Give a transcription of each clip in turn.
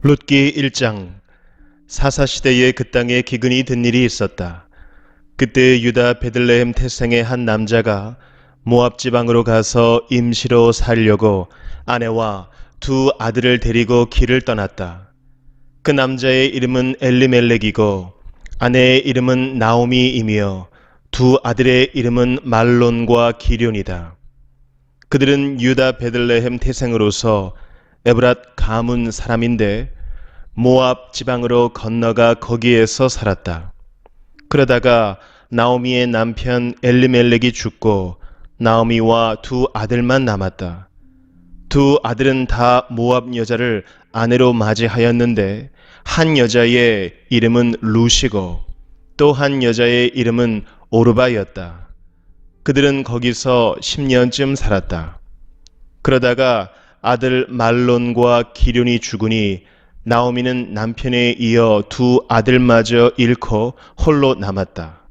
룻기 1장. 사사시대에 그 땅에 기근이 든 일이 있었다. 그때 유다 베들레헴 태생의 한 남자가 모압 지방으로 가서 임시로 살려고 아내와 두 아들을 데리고 길을 떠났다. 그 남자의 이름은 엘리멜렉이고 아내의 이름은 나오미이며 두 아들의 이름은 말론과 기럐이다. 그들은 유다 베들레헴 태생으로서 에브랏 가문 사람인데 모압 지방으로 건너가 거기에서 살았다. 그러다가 나오미의 남편 엘리멜렉이 죽고 나오미와 두 아들만 남았다. 두 아들은 다 모압 여자를 아내로 맞이하였는데 한 여자의 이름은 룻이고 또 한 여자의 이름은 오르바였다. 그들은 거기서 10년쯤 살았다. 그러다가 아들 말론과 기럐이 죽으니 나오미는 남편에 이어 두 아들마저 잃고 홀로 남았다.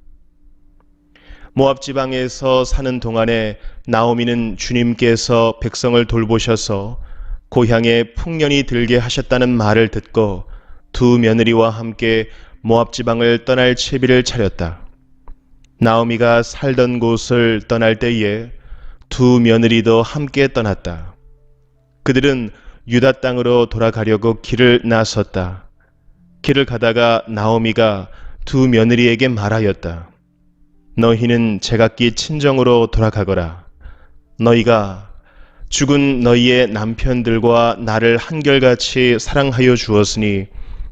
모압 지방에서 사는 동안에 나오미는 주님께서 백성을 돌보셔서 고향에 풍년이 들게 하셨다는 말을 듣고 두 며느리와 함께 모압 지방을 떠날 채비를 차렸다. 나오미가 살던 곳을 떠날 때에 두 며느리도 함께 떠났다. 그들은 유다 땅으로 돌아가려고 길을 나섰다. 길을 가다가 나오미가 두 며느리에게 말하였다. 너희는 제각기 친정으로 돌아가거라. 너희가 죽은 너희의 남편들과 나를 한결같이 사랑하여 주었으니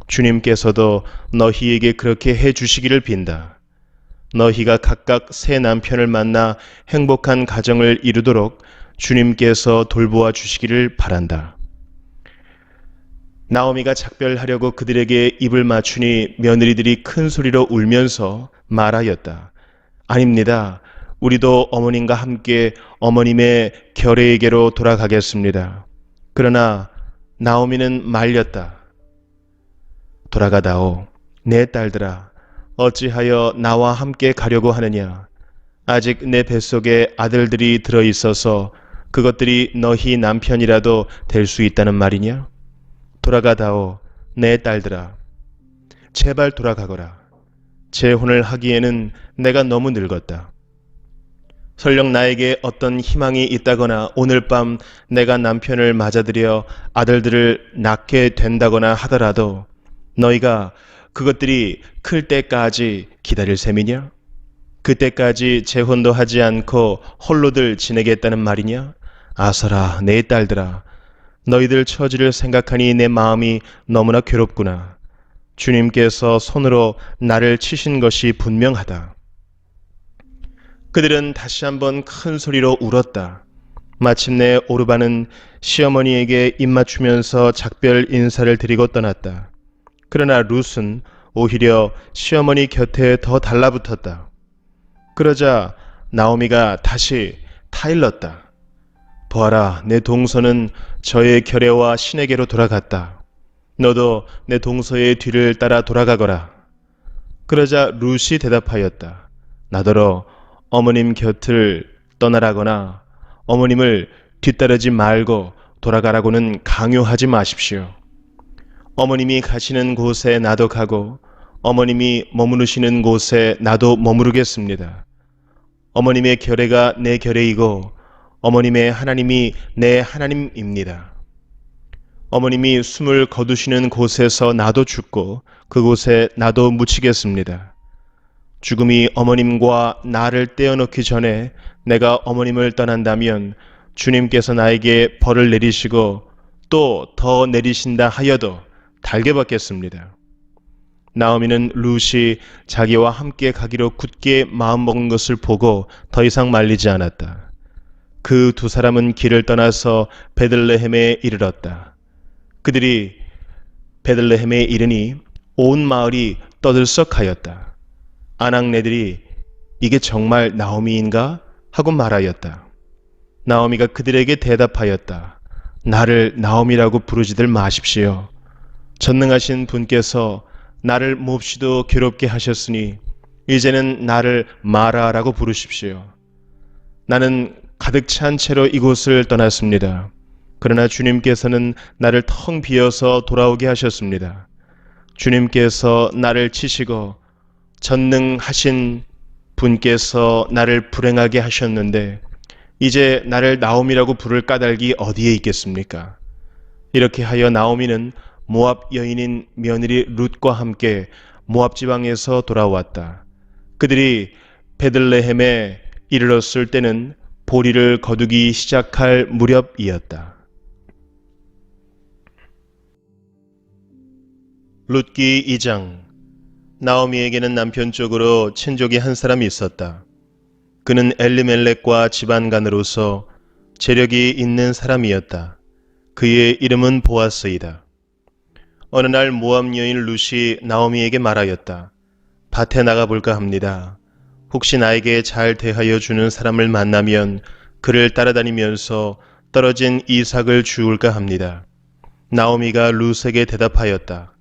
주님께서도 너희에게 그렇게 해 주시기를 빈다. 너희가 각각 새 남편을 만나 행복한 가정을 이루도록 주님께서 돌보아 주시기를 바란다. 나오미가 작별하려고 그들에게 입을 맞추니 며느리들이 큰 소리로 울면서 말하였다. 아닙니다. 우리도 어머님과 함께 어머님의 결례에게로 돌아가겠습니다. 그러나 나오미는 말렸다. 돌아가다오. 내 딸들아, 어찌하여 나와 함께 가려고 하느냐? 아직 내 뱃속에 아들들이 들어있어서 그것들이 너희 남편이라도 될 수 있다는 말이냐? 돌아가다오, 내 딸들아. 제발 돌아가거라. 재혼을 하기에는 내가 너무 늙었다. 설령 나에게 어떤 희망이 있다거나 오늘 밤 내가 남편을 맞아들여 아들들을 낳게 된다거나 하더라도 너희가 그것들이 클 때까지 기다릴 셈이냐? 그때까지 재혼도 하지 않고 홀로들 지내겠다는 말이냐? 아서라, 내 딸들아. 너희들 처지를 생각하니 내 마음이 너무나 괴롭구나. 주님께서 손으로 나를 치신 것이 분명하다. 그들은 다시 한번 큰 소리로 울었다. 마침내 오르바는 시어머니에게 입맞추면서 작별 인사를 드리고 떠났다. 그러나 룻은 오히려 시어머니 곁에 더 달라붙었다. 그러자 나오미가 다시 타일렀다. 보아라, 내 동서는 저의 결례와 신에게로 돌아갔다. 너도 내 동서의 뒤를 따라 돌아가거라. 그러자 룻이 대답하였다. 나더러 어머님 곁을 떠나라거나 어머님을 뒤따르지 말고 돌아가라고는 강요하지 마십시오. 어머님이 가시는 곳에 나도 가고 어머님이 머무르시는 곳에 나도 머무르겠습니다. 어머님의 결례가 내 결례이고 어머님의 하나님이 내 하나님입니다. 어머님이 숨을 거두시는 곳에서 나도 죽고 그곳에 나도 묻히겠습니다. 죽음이 어머님과 나를 떼어놓기 전에 내가 어머님을 떠난다면 주님께서 나에게 벌을 내리시고 또 더 내리신다 하여도 달게 받겠습니다. 나오미는 룻이 자기와 함께 가기로 굳게 마음먹은 것을 보고 더 이상 말리지 않았다. 그 두 사람은 길을 떠나서 베들레헴에 이르렀다. 그들이 베들레헴에 이르니 온 마을이 떠들썩하였다. 아낙네들이 이게 정말 나오미인가? 하고 말하였다. 나오미가 그들에게 대답하였다. 나를 나오미라고 부르지들 마십시오. 전능하신 분께서 나를 몹시도 괴롭게 하셨으니 이제는 나를 마라라고 부르십시오. 나는 가득 찬 채로 이곳을 떠났습니다. 그러나 주님께서는 나를 텅 비어서 돌아오게 하셨습니다. 주님께서 나를 치시고 전능하신 분께서 나를 불행하게 하셨는데 이제 나를 나옴이라고 부를 까닭이 어디에 있겠습니까? 이렇게 하여 나오미는 모압 여인인 며느리 룻과 함께 모압 지방에서 돌아왔다. 그들이 베들레헴에 이르렀을 때는 보리를 거두기 시작할 무렵이었다. 룻기 2장. 나오미에게는 남편 쪽으로 친족이 한 사람이 있었다. 그는 엘리멜렉과 집안간으로서 재력이 있는 사람이었다. 그의 이름은 보아스이다. 어느 날 모압 여인 룻이 나오미에게 말하였다. 밭에 나가볼까 합니다. 혹시 나에게 잘 대하여 주는 사람을 만나면 그를 따라다니면서 떨어진 이삭을 주울까 합니다. 나오미가 룻에게 대답하였다.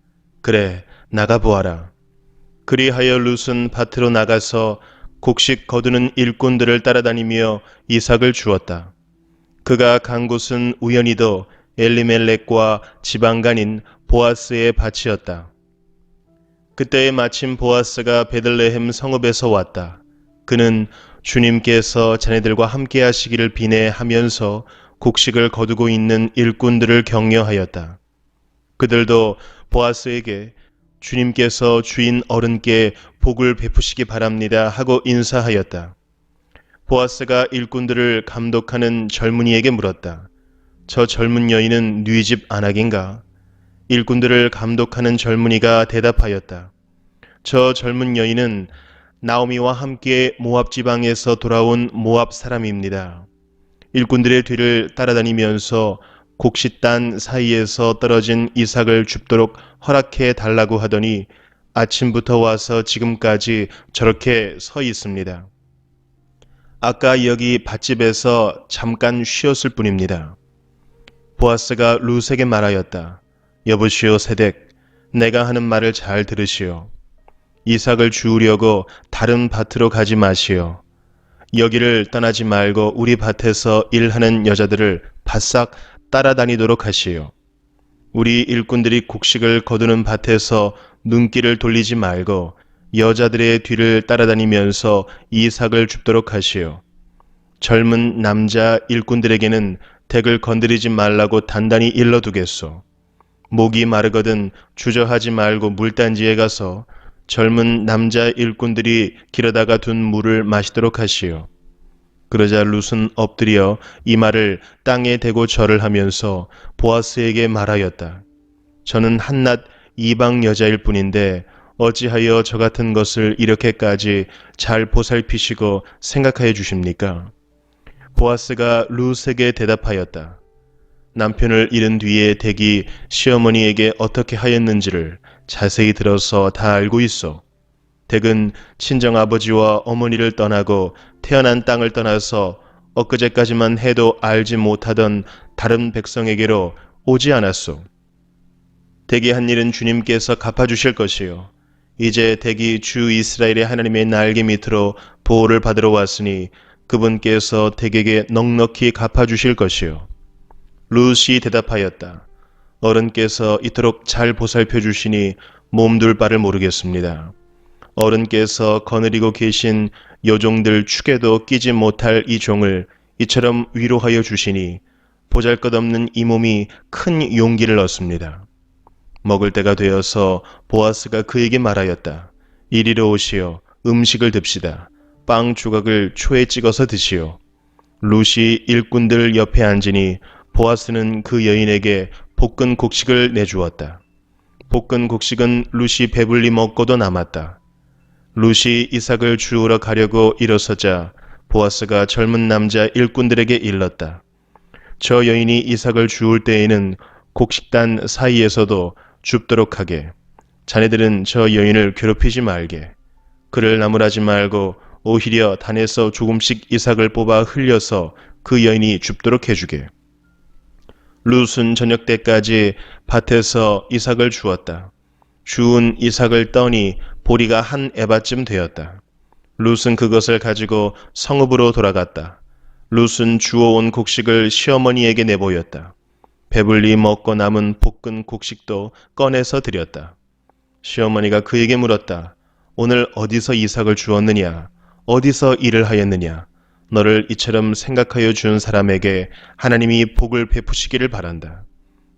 그래, 나가보아라. 그리하여 룻은 밭으로 나가서 곡식 거두는 일꾼들을 따라다니며 이삭을 주었다. 그가 간 곳은 우연히도 엘리멜렉과 지방간인 보아스의 밭이었다. 그때에 마침 보아스가 베들레헴 성읍에서 왔다. 그는 주님께서 자네들과 함께 하시기를 비내하면서 곡식을 거두고 있는 일꾼들을 격려하였다. 그들도 보아스에게 주님께서 주인 어른께 복을 베푸시기 바랍니다 하고 인사하였다. 보아스가 일꾼들을 감독하는 젊은이에게 물었다. 저 젊은 여인은 네 집 안악인가? 일꾼들을 감독하는 젊은이가 대답하였다. 저 젊은 여인은 나오미와 함께 모압 지방에서 돌아온 모압 사람입니다. 일꾼들의 뒤를 따라다니면서 곡식단 사이에서 떨어진 이삭을 줍도록 허락해 달라고 하더니 아침부터 와서 지금까지 저렇게 서 있습니다. 아까 여기 밭집에서 잠깐 쉬었을 뿐입니다. 보아스가 룻에게 말하였다. 여보시오 세덱, 내가 하는 말을 잘 들으시오. 이삭을 주우려고 다른 밭으로 가지 마시오. 여기를 떠나지 말고 우리 밭에서 일하는 여자들을 바싹 따라다니도록 하시오. 우리 일꾼들이 곡식을 거두는 밭에서 눈길을 돌리지 말고 여자들의 뒤를 따라다니면서 이삭을 줍도록 하시오. 젊은 남자 일꾼들에게는 덱을 건드리지 말라고 단단히 일러두겠소. 목이 마르거든 주저하지 말고 물단지에 가서 젊은 남자 일꾼들이 길어다가 둔 물을 마시도록 하시오. 그러자 룻은 엎드려 이 말을 땅에 대고 절을 하면서 보아스에게 말하였다. 저는 한낱 이방 여자일 뿐인데 어찌하여 저 같은 것을 이렇게까지 잘 보살피시고 생각하여 주십니까? 보아스가 룻에게 대답하였다. 남편을 잃은 뒤에 댁이 시어머니에게 어떻게 하였는지를 자세히 들어서 다 알고 있어. 댁은 친정아버지와 어머니를 떠나고 태어난 땅을 떠나서 엊그제까지만 해도 알지 못하던 다른 백성에게로 오지 않았소. 댁이 한 일은 주님께서 갚아주실 것이요. 이제 댁이 주 이스라엘의 하나님의 날개 밑으로 보호를 받으러 왔으니 그분께서 댁에게 넉넉히 갚아주실 것이요. 룻이 대답하였다. 어른께서 이토록 잘 보살펴 주시니 몸둘 바를 모르겠습니다. 어른께서 거느리고 계신 여종들 축에도 끼지 못할 이 종을 이처럼 위로하여 주시니 보잘것없는 이 몸이 큰 용기를 얻습니다. 먹을 때가 되어서 보아스가 그에게 말하였다. 이리로 오시어 음식을 듭시다. 빵 조각을 초에 찍어서 드시오. 룻이 일꾼들 옆에 앉으니 보아스는 그 여인에게 볶은 곡식을 내주었다. 볶은 곡식은 룻이 배불리 먹고도 남았다. 룻이 이삭을 주우러 가려고 일어서자 보아스가 젊은 남자 일꾼들에게 일렀다. 저 여인이 이삭을 주울 때에는 곡식단 사이에서도 줍도록 하게. 자네들은 저 여인을 괴롭히지 말게. 그를 나무라지 말고 오히려 단에서 조금씩 이삭을 뽑아 흘려서 그 여인이 줍도록 해주게. 룻은 저녁 때까지 밭에서 이삭을 주었다. 주운 이삭을 떠니 보리가 한 에바쯤 되었다. 룻은 그것을 가지고 성읍으로 돌아갔다. 룻은 주워온 곡식을 시어머니에게 내보였다. 배불리 먹고 남은 볶은 곡식도 꺼내서 드렸다. 시어머니가 그에게 물었다. 오늘 어디서 이삭을 주었느냐? 어디서 일을 하였느냐? 너를 이처럼 생각하여 준 사람에게 하나님이 복을 베푸시기를 바란다.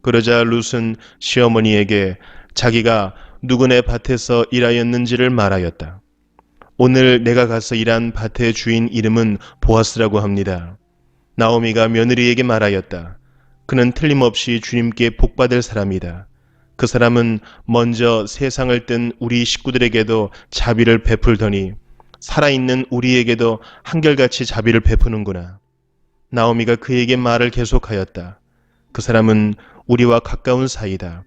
그러자 룻은 시어머니에게 자기가 누구네 밭에서 일하였는지를 말하였다. 오늘 내가 가서 일한 밭의 주인 이름은 보아스라고 합니다. 나오미가 며느리에게 말하였다. 그는 틀림없이 주님께 복받을 사람이다. 그 사람은 먼저 세상을 뜬 우리 식구들에게도 자비를 베풀더니 살아있는 우리에게도 한결같이 자비를 베푸는구나. 나오미가 그에게 말을 계속하였다. 그 사람은 우리와 가까운 사이다.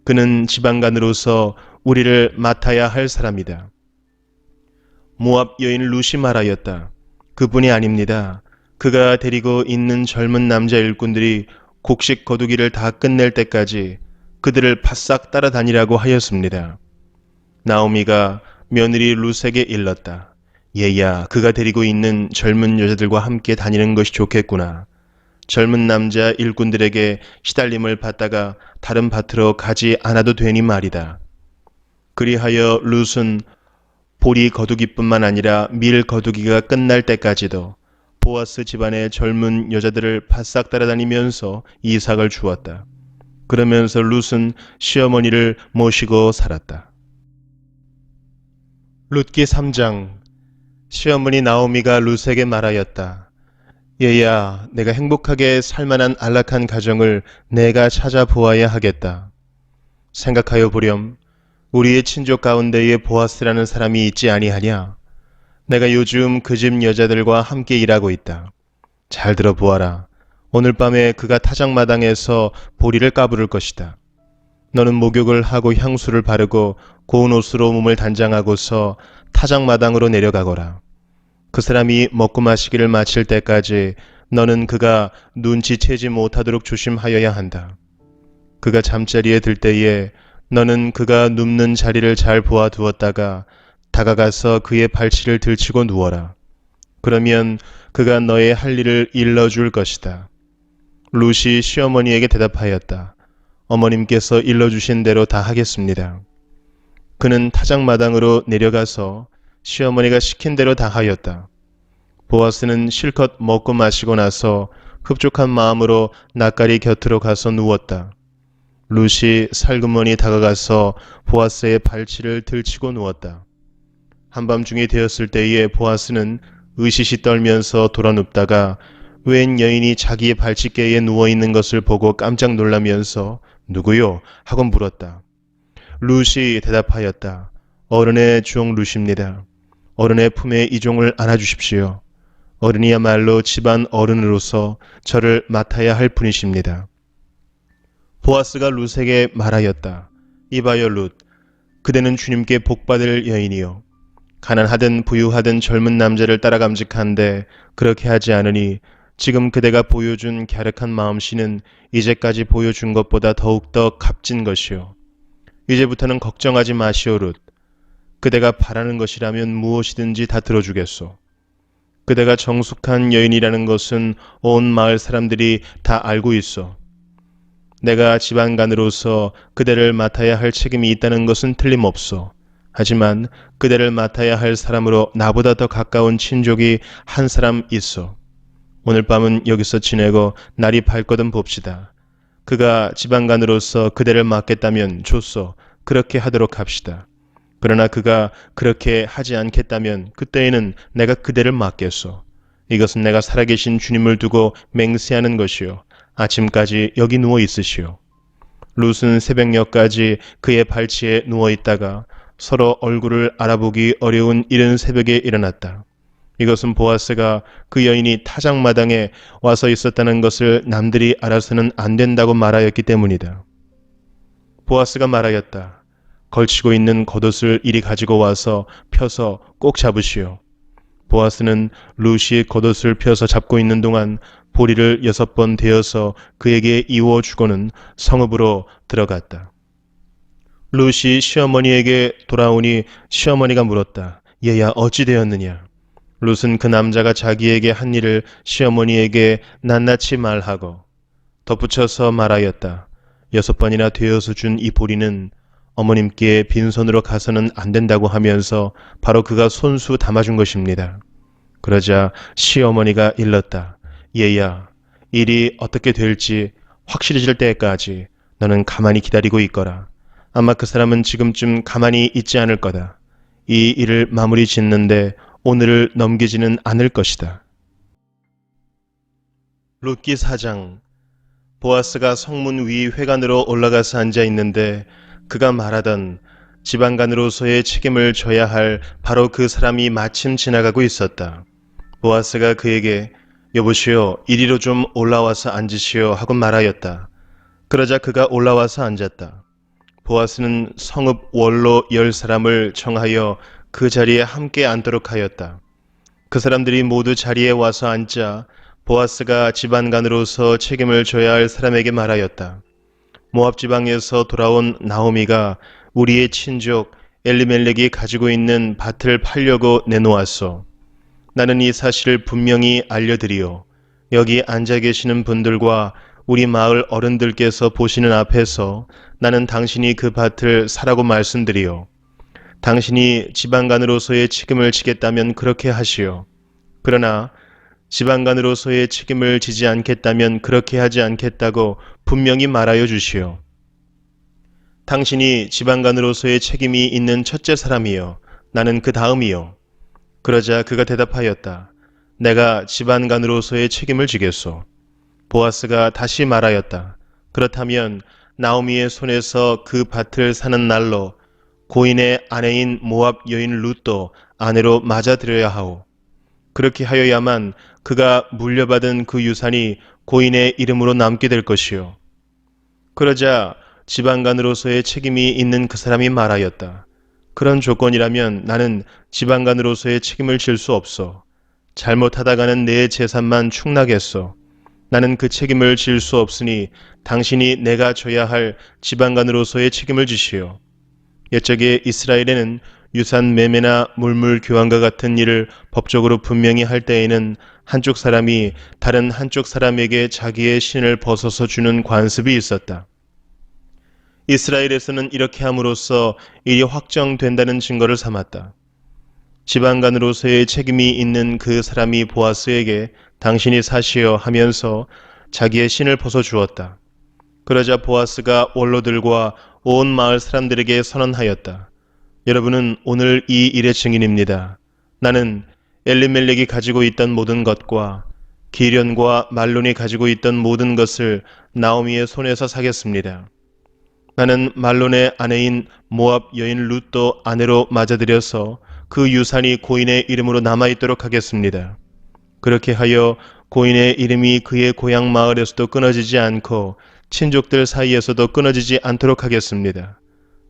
그는 지방간으로서 우리를 맡아야 할 사람이다. 모압 여인 룻이 말하였다. 그분이 아닙니다. 그가 데리고 있는 젊은 남자 일꾼들이 곡식 거두기를 다 끝낼 때까지 그들을 바싹 따라다니라고 하였습니다. 나오미가 며느리 룻에게 일렀다. 얘야, 그가 데리고 있는 젊은 여자들과 함께 다니는 것이 좋겠구나. 젊은 남자 일꾼들에게 시달림을 받다가 다른 밭으로 가지 않아도 되니 말이다. 그리하여 룻은 보리 거두기뿐만 아니라 밀 거두기가 끝날 때까지도 보아스 집안의 젊은 여자들을 바싹 따라다니면서 이삭을 주었다. 그러면서 룻은 시어머니를 모시고 살았다. 룻기 3장. 시어머니 나오미가 룻에게 말하였다. 얘야, 내가 행복하게 살만한 안락한 가정을 내가 찾아보아야 하겠다. 생각하여 보렴. 우리의 친족 가운데에 보아스라는 사람이 있지 아니하냐? 내가 요즘 그 집 여자들과 함께 일하고 있다. 잘 들어보아라. 오늘 밤에 그가 타작마당에서 보리를 까부를 것이다. 너는 목욕을 하고 향수를 바르고 고운 옷으로 몸을 단장하고서 타작마당으로 내려가거라. 그 사람이 먹고 마시기를 마칠 때까지 너는 그가 눈치채지 못하도록 조심하여야 한다. 그가 잠자리에 들 때에 너는 그가 눕는 자리를 잘 보아두었다가 다가가서 그의 발치를 들치고 누워라. 그러면 그가 너의 할 일을 일러줄 것이다. 룻이 시어머니에게 대답하였다. 어머님께서 일러주신 대로 다 하겠습니다. 그는 타작마당으로 내려가서 시어머니가 시킨 대로 다 하였다. 보아스는 실컷 먹고 마시고 나서 흡족한 마음으로 낯가리 곁으로 가서 누웠다. 룻이 살그머니 다가가서 보아스의 발치를 들치고 누웠다. 한밤중이 되었을 때에 보아스는 으시시 떨면서 돌아눕다가 웬 여인이 자기의 발치께에 누워있는 것을 보고 깜짝 놀라면서 누구요? 하고 물었다. 룻이 대답하였다. 어른의 종 룻입니다. 어른의 품에 이 종을 안아주십시오. 어른이야말로 집안 어른으로서 저를 맡아야 할 분이십니다. 보아스가 룻에게 말하였다. 이봐요 룻, 그대는 주님께 복받을 여인이요. 가난하든 부유하든 젊은 남자를 따라 감직한데 그렇게 하지 않으니 지금 그대가 보여준 갸륵한 마음씨는 이제까지 보여준 것보다 더욱더 값진 것이요. 이제부터는 걱정하지 마시오 룻. 그대가 바라는 것이라면 무엇이든지 다 들어주겠소. 그대가 정숙한 여인이라는 것은 온 마을 사람들이 다 알고 있어. 내가 집안간으로서 그대를 맡아야 할 책임이 있다는 것은 틀림없어. 하지만 그대를 맡아야 할 사람으로 나보다 더 가까운 친족이 한 사람 있어. 오늘 밤은 여기서 지내고 날이 밝거든 봅시다. 그가 집안간으로서 그대를 맡겠다면 좋소. 그렇게 하도록 합시다. 그러나 그가 그렇게 하지 않겠다면 그때에는 내가 그대를 맡겠소. 이것은 내가 살아계신 주님을 두고 맹세하는 것이요. 아침까지 여기 누워 있으시오. 룻은 새벽녘까지 그의 발치에 누워 있다가 서로 얼굴을 알아보기 어려운 이른 새벽에 일어났다. 이것은 보아스가 그 여인이 타작마당에 와서 있었다는 것을 남들이 알아서는 안 된다고 말하였기 때문이다. 보아스가 말하였다. 걸치고 있는 겉옷을 이리 가지고 와서 펴서 꼭 잡으시오. 보아스는 룻이 겉옷을 펴서 잡고 있는 동안 보리를 6번 대어서 그에게 이워주고는 성읍으로 들어갔다. 룻이 시어머니에게 돌아오니 시어머니가 물었다. 얘야 어찌 되었느냐? 룻은 그 남자가 자기에게 한 일을 시어머니에게 낱낱이 말하고 덧붙여서 말하였다. 6번이나 되어서 준 이 보리는 어머님께 빈손으로 가서는 안 된다고 하면서 바로 그가 손수 담아준 것입니다. 그러자 시어머니가 일렀다. 얘야, 일이 어떻게 될지 확실해질 때까지 너는 가만히 기다리고 있거라. 아마 그 사람은 지금쯤 가만히 있지 않을 거다. 이 일을 마무리 짓는데 오늘을 넘기지는 않을 것이다. 룻기 4장. 보아스가 성문 위 회관으로 올라가서 앉아 있는데 그가 말하던 지방간으로서의 책임을 져야 할 바로 그 사람이 마침 지나가고 있었다. 보아스가 그에게 여보시오, 이리로 좀 올라와서 앉으시오 하고 말하였다. 그러자 그가 올라와서 앉았다. 보아스는 성읍 원로 10사람을 청하여 그 자리에 함께 앉도록 하였다. 그 사람들이 모두 자리에 와서 앉자 보아스가 지방간으로서 책임을 져야 할 사람에게 말하였다. 모압 지방에서 돌아온 나오미가 우리의 친족 엘리멜렉이 가지고 있는 밭을 팔려고 내놓았소. 나는 이 사실을 분명히 알려드리오. 여기 앉아 계시는 분들과 우리 마을 어른들께서 보시는 앞에서 나는 당신이 그 밭을 사라고 말씀드리오. 당신이 지방간으로서의 책임을 지겠다면 그렇게 하시오. 그러나 지방간으로서의 책임을 지지 않겠다면 그렇게 하지 않겠다고 분명히 말하여 주시오. 당신이 지방간으로서의 책임이 있는 첫째 사람이요. 나는 그 다음이요. 그러자 그가 대답하였다. 내가 지방간으로서의 책임을 지겠소. 보아스가 다시 말하였다. 그렇다면 나오미의 손에서 그 밭을 사는 날로 고인의 아내인 모압 여인 룻도 아내로 맞아들여야 하오. 그렇게 하여야만 그가 물려받은 그 유산이 고인의 이름으로 남게 될 것이요. 그러자 지방간으로서의 책임이 있는 그 사람이 말하였다. 그런 조건이라면 나는 지방간으로서의 책임을 질 수 없어. 잘못하다가는 내 재산만 축나겠소. 나는 그 책임을 질 수 없으니 당신이 내가 져야 할 지방간으로서의 책임을 지시오. 옛적에 이스라엘에는 유산 매매나 물물 교환과 같은 일을 법적으로 분명히 할 때에는 한쪽 사람이 다른 한쪽 사람에게 자기의 신을 벗어서 주는 관습이 있었다. 이스라엘에서는 이렇게 함으로써 일이 확정된다는 증거를 삼았다. 지방간으로서의 책임이 있는 그 사람이 보아스에게 당신이 사시어 하면서 자기의 신을 벗어 주었다. 그러자 보아스가 원로들과 온 마을 사람들에게 선언하였다. 여러분은 오늘 이 일의 증인입니다. 나는 엘리멜렉이 가지고 있던 모든 것과 기련과 말론이 가지고 있던 모든 것을 나오미의 손에서 사겠습니다. 나는 말론의 아내인 모압 여인 룻도 아내로 맞아들여서 그 유산이 고인의 이름으로 남아있도록 하겠습니다. 그렇게 하여 고인의 이름이 그의 고향 마을에서도 끊어지지 않고 친족들 사이에서도 끊어지지 않도록 하겠습니다.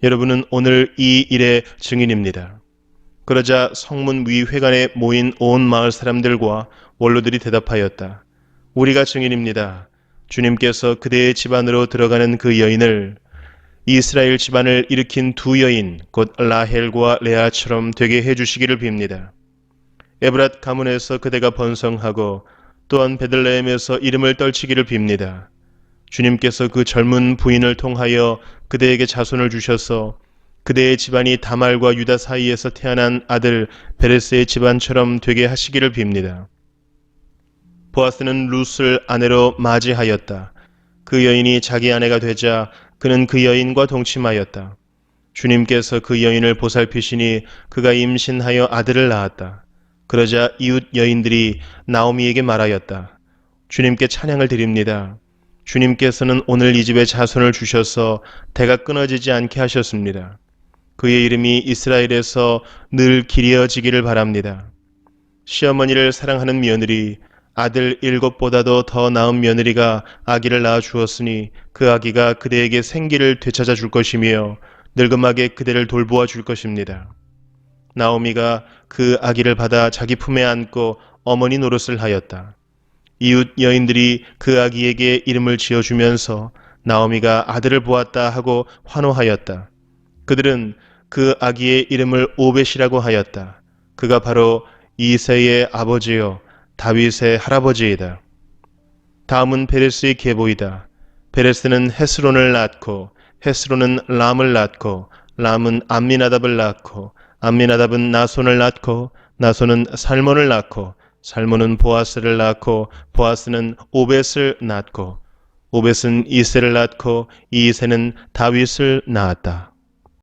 여러분은 오늘 이 일의 증인입니다. 그러자 성문 위 회관에 모인 온 마을 사람들과 원로들이 대답하였다. 우리가 증인입니다. 주님께서 그대의 집안으로 들어가는 그 여인을 이스라엘 집안을 일으킨 두 여인 곧 라헬과 레아처럼 되게 해주시기를 빕니다. 에브랏 가문에서 그대가 번성하고 또한 베들레헴에서 이름을 떨치기를 빕니다. 주님께서 그 젊은 부인을 통하여 그대에게 자손을 주셔서 그대의 집안이 다말과 유다 사이에서 태어난 아들 베레스의 집안처럼 되게 하시기를 빕니다. 보아스는 룻을 아내로 맞이하였다. 그 여인이 자기 아내가 되자 그는 그 여인과 동침하였다. 주님께서 그 여인을 보살피시니 그가 임신하여 아들을 낳았다. 그러자 이웃 여인들이 나오미에게 말하였다. 주님께 찬양을 드립니다. 주님께서는 오늘 이 집에 자손을 주셔서 대가 끊어지지 않게 하셨습니다. 그의 이름이 이스라엘에서 늘 기리어지기를 바랍니다. 시어머니를 사랑하는 며느리, 아들 7보다도 더 나은 며느리가 아기를 낳아 주었으니 그 아기가 그대에게 생기를 되찾아 줄 것이며 늙음하게 그대를 돌보아 줄 것입니다. 나오미가 그 아기를 받아 자기 품에 안고 어머니 노릇을 하였다. 이웃 여인들이 그 아기에게 이름을 지어주면서 나오미가 아들을 보았다 하고 환호하였다. 그들은 그 아기의 이름을 오벳이라고 하였다. 그가 바로 이새의 아버지요 다윗의 할아버지이다. 다음은 베레스의 계보이다. 베레스는 헤스론을 낳고 헤스론은 람을 낳고 람은 암미나답을 낳고 암미나답은 나손을 낳고 나손은 살몬을 낳고 살몬은 보아스를 낳고 보아스는 오벳을 낳고 오벳은 이새를 낳고 이새는 다윗을 낳았다.